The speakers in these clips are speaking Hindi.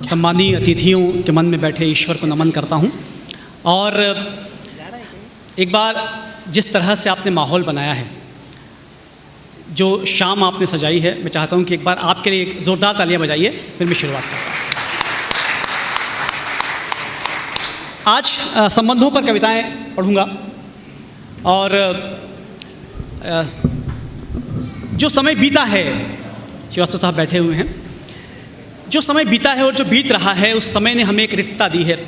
सम्मानीय अतिथियों के मन में बैठे ईश्वर को नमन करता हूँ। और एक बार जिस तरह से आपने माहौल बनाया है, जो शाम आपने सजाई है, मैं चाहता हूँ कि एक बार आपके लिए एक ज़ोरदार तालियाँ बजाइए, फिर मैं शुरुआत करता हूँ। आज संबंधों पर कविताएं पढ़ूँगा और जो समय बीता है, श्रीवास्तव साहब बैठे हुए हैं, जो समय बीता है और जो बीत रहा है उस समय ने हमें एक रिक्तता दी है,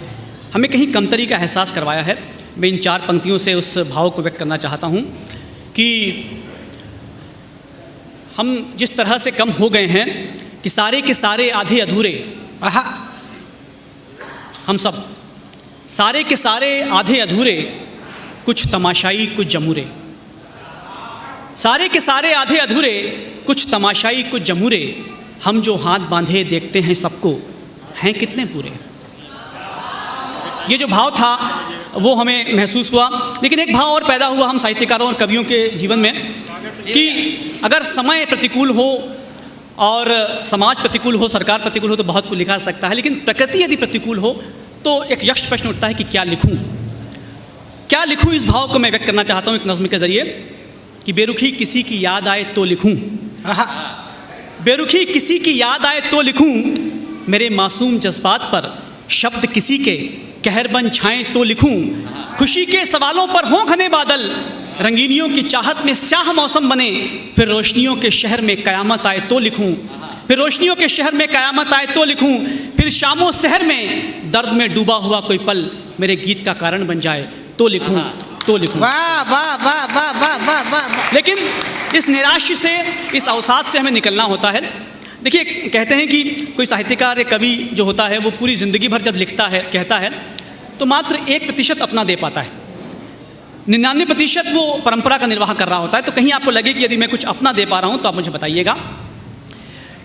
हमें कहीं कमतरी का एहसास करवाया है। मैं इन 4 पंक्तियों से उस भाव को व्यक्त करना चाहता हूँ कि हम जिस तरह से कम हो गए हैं कि सारे के सारे आधे अधूरे, हम सब सारे के सारे आधे अधूरे, कुछ तमाशाई कुछ जमूरे, सारे के सारे आधे अधूरे, कुछ तमाशाई कुछ जमूरे, हम जो हाथ बांधे देखते हैं सबको, हैं कितने पूरे। ये जो भाव था वो हमें महसूस हुआ। लेकिन एक भाव और पैदा हुआ हम साहित्यकारों और कवियों के जीवन में कि अगर समय प्रतिकूल हो और समाज प्रतिकूल हो, सरकार प्रतिकूल हो तो बहुत कुछ लिखा सकता है, लेकिन प्रकृति यदि प्रतिकूल हो तो एक यक्ष प्रश्न उठता है कि क्या लिखूं, क्या लिखूं। इस भाव को मैं व्यक्त करना चाहता हूं एक नज़्म के जरिए कि बेरुखी किसी की याद आए तो लिखूं, बेरुखी किसी की याद आए तो लिखूं, मेरे मासूम जज्बात पर शब्द किसी के कहर बन छाएं तो लिखूं, खुशी के सवालों पर हों घने बादल, रंगीनियों की चाहत में स्याह मौसम बने, फिर रोशनियों के शहर में कयामत आए तो लिखूं, फिर रोशनियों के शहर में कयामत आए तो लिखूं, फिर शामों शहर में दर्द में डूबा हुआ कोई पल मेरे गीत का कारण बन जाए तो लिखूं, तो लिखूं। वाह वाह वाह वाह वाह वाह वाह। लेकिन इस निराश से, इस अवसाद से हमें निकलना होता है। देखिए, कहते हैं कि कोई साहित्यकार या कवि जो होता है वो पूरी ज़िंदगी भर जब लिखता है, कहता है, तो मात्र 1% अपना दे पाता है, 99% वो परंपरा का निर्वाह कर रहा होता है। तो कहीं आपको लगे कि यदि मैं कुछ अपना दे पा रहा हूँ तो आप मुझे बताइएगा।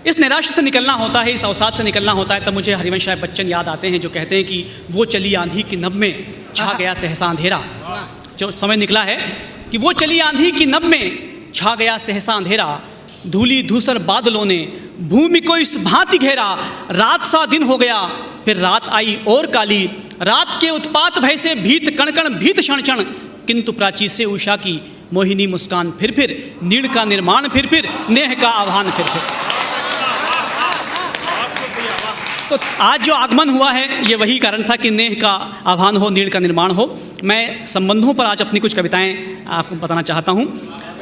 इस निराश से निकलना होता है, इस अवसाद से निकलना होता है। तब मुझे हरिवंश राय बच्चन याद आते हैं जो कहते हैं कि वो चली आंधी की नभ में छा गया सहसा अंधेरा। जो समय निकला है कि वो चली आंधी की नभ में छा गया सहसा अंधेरा, धूली धूसर बादलों ने भूमि को इस भांति घेरा, रात सा दिन हो गया फिर रात आई और काली, रात के उत्पात भय से भीत कण कण भीत क्षण क्षण, किंतु प्राची से उषा की मोहिनी मुस्कान फिर नीड़ का निर्माण फिर नेह का आह्वान फिर। तो आज जो आगमन हुआ है ये वही कारण था कि नेह का आह्वान हो, नीड़ का निर्माण हो। मैं संबंधों पर आज अपनी कुछ कविताएं आपको बताना चाहता हूं।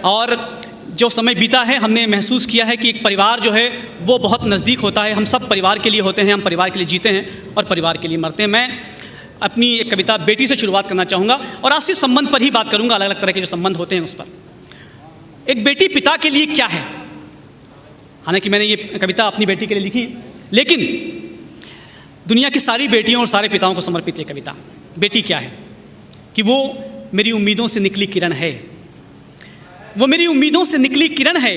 और जो समय बीता है हमने महसूस किया है कि एक परिवार जो है वो बहुत नज़दीक होता है। हम सब परिवार के लिए होते हैं, हम परिवार के लिए जीते हैं और परिवार के लिए मरते हैं। मैं अपनी एक कविता बेटी से शुरुआत करना चाहूँगा और आज सिर्फ संबंध पर ही बात करूँगा, अलग अलग तरह के जो संबंध होते हैं उस पर। एक बेटी पिता के लिए क्या है, हालांकि मैंने ये कविता अपनी बेटी के लिए लिखी, लेकिन दुनिया की सारी बेटियों और सारे पिताओं को समर्पित ये कविता। बेटी क्या है कि वो मेरी उम्मीदों से निकली किरण है, वो मेरी उम्मीदों से निकली किरण है,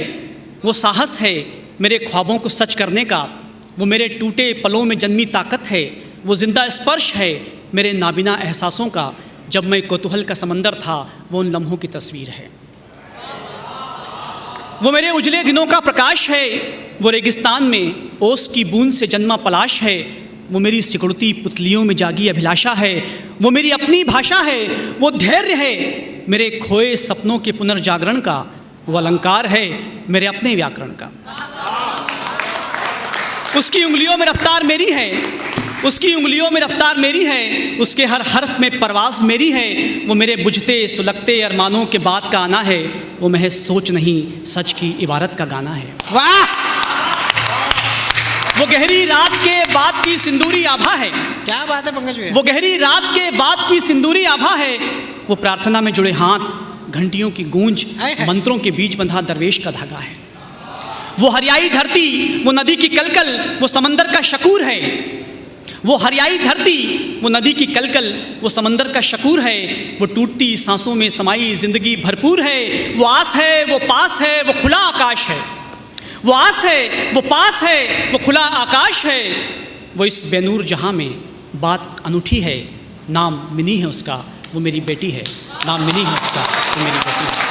वो साहस है मेरे ख्वाबों को सच करने का, वो मेरे टूटे पलों में जन्मी ताकत है, वो जिंदा स्पर्श है मेरे नाबिना एहसासों का, जब मैं कौतूहल का समंदर था वो उन लम्हों की तस्वीर है, वो मेरे उजले दिनों का प्रकाश है, वो रेगिस्तान में ओस की बूंद से जन्मा पलाश है, वो मेरी सिकुड़ती पुतलियों में जागी अभिलाषा है, वो मेरी अपनी भाषा है, वो धैर्य है मेरे खोए सपनों के पुनर्जागरण का, वो अलंकार है मेरे अपने व्याकरण का, उसकी उंगलियों में रफ्तार मेरी है, उसकी उंगलियों में रफ्तार मेरी है, उसके हर हर्फ में परवाज़ मेरी है, वो मेरे बुझते सुलगते अरमानों के बाद का आना है, वो महज सोच नहीं सच की इबारत का गाना है। वाह, वो गहरी रात के बाद की सिंदूरी आभा है। क्या बात है पंकज भैया। वो गहरी रात के बाद की सिंदूरी आभा है, वो प्रार्थना में जुड़े हाथ, घंटियों की गूंज, मंत्रों के बीच बंधा दरवेश का धागा है। वो हरियाई धरती, वो नदी की कलकल, वो समंदर का शकूर है, वो हरियाई धरती, वो नदी की कलकल, वो समंदर का शकूर है, वो टूटती सांसों में समाई जिंदगी भरपूर है, वो आस है, वो पास है, वो खुला आकाश है, वो आस है, वो पास है, वो खुला आकाश है, वो इस बेनूर जहां में बात अनूठी है, नाम मिनी है उसका, वो मेरी बेटी है, नाम मिनी है उसका, वो मेरी बेटी है।